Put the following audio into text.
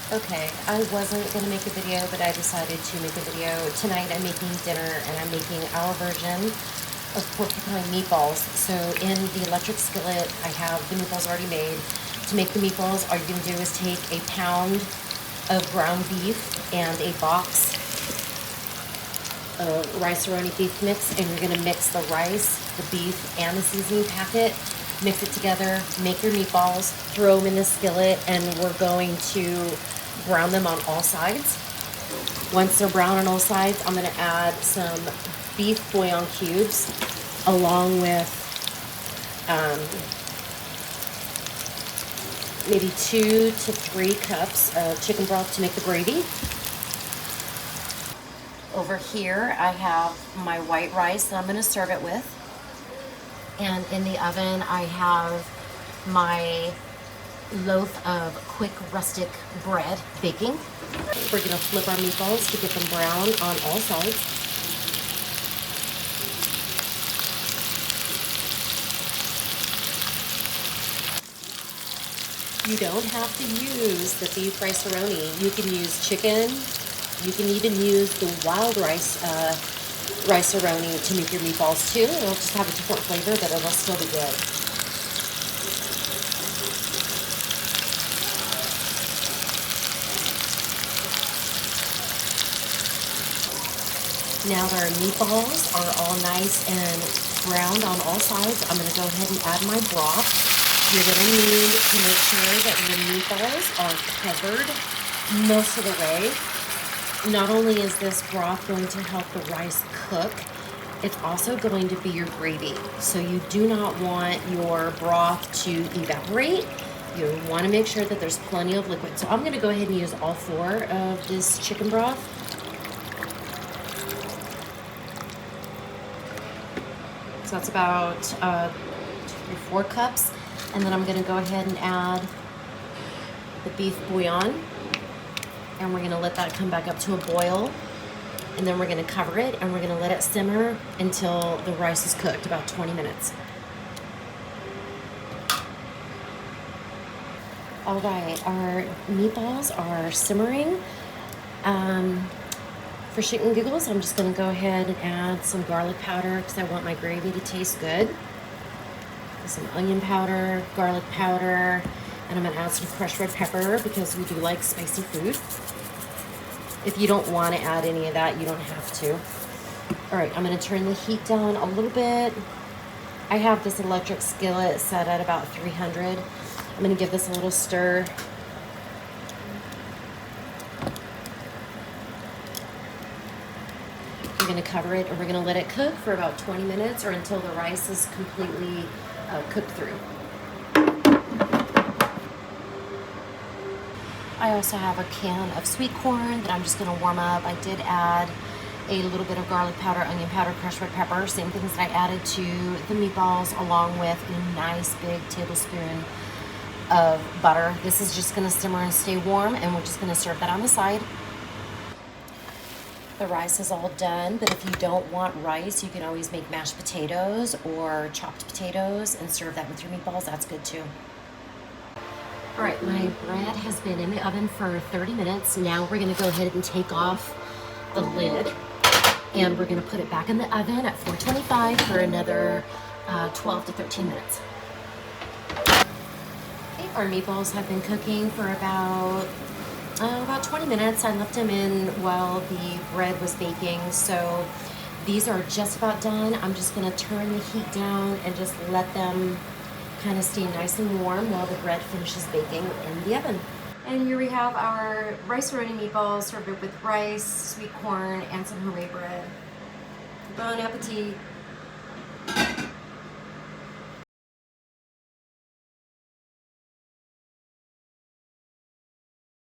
Okay, I wasn't gonna make a video, but I decided to make a video. Tonight I'm making dinner and I'm making our version of porcupine meatballs. So in the electric skillet, I have the meatballs already made. To make the meatballs, all you're gonna do is take a pound of ground beef and a box of rice A Roni beef mix, and you're gonna mix the rice, the beef, and the seasoning packet. Mix it together, make your meatballs, throw them in the skillet, and we're going to brown them on all sides. Once they're brown on all sides, I'm gonna add some beef bouillon cubes along with maybe 2 to 3 cups of chicken broth to make the gravy. Over here, I have my white rice that I'm gonna serve it with. And in the oven, I have my loaf of quick rustic bread baking. We're gonna flip our meatballs to get them brown on all sides. You don't have to use the beef rice A Roni. You can use chicken. You can even use the wild rice rice A Roni to make your meatballs too. It'll just have a different flavor, but it'll still be good. Now that our meatballs are all nice and browned on all sides, I'm gonna go ahead and add my broth. You're gonna need to make sure that your meatballs are covered most of the way. Not only is this broth going to help the rice cook, it's also going to be your gravy. So you do not want your broth to evaporate. You want to make sure that there's plenty of liquid. So I'm going to go ahead and use all 4 of this chicken broth. So that's about 2 or 4 cups. And then I'm going to go ahead and add the beef bouillon. And we're gonna let that come back up to a boil. And then we're gonna cover it and we're gonna let it simmer until the rice is cooked, about 20 minutes. All right, our meatballs are simmering. For shits and giggles, I'm just gonna go ahead and add some garlic powder because I want my gravy to taste good. Some onion powder, garlic powder, and I'm gonna add some crushed red pepper because we do like spicy food. If you don't want to add any of that, you don't have to. All right, I'm gonna turn the heat down a little bit. I have this electric skillet set at about 300. I'm gonna give this a little stir. We're gonna cover it and we're gonna let it cook for about 20 minutes or until the rice is completely cooked through. I also have a can of sweet corn that I'm just gonna warm up. I did add a little bit of garlic powder, onion powder, crushed red pepper, same things that I added to the meatballs, along with a nice big tablespoon of butter. This is just gonna simmer and stay warm, and we're just gonna serve that on the side. The rice is all done, but if you don't want rice, you can always make mashed potatoes or chopped potatoes and serve that with your meatballs. That's good too. All right, my bread has been in the oven for 30 minutes. Now we're gonna go ahead and take off the lid and we're gonna put it back in the oven at 425 for another 12 to 13 minutes. Okay, our meatballs have been cooking for about 20 minutes. I left them in while the bread was baking, so these are just about done. I'm just gonna turn the heat down and just let them kind of stay nice and warm while the bread finishes baking in the oven. And here we have our rice A Roni meatballs served with rice, sweet corn, and some hooray bread. Bon appetit.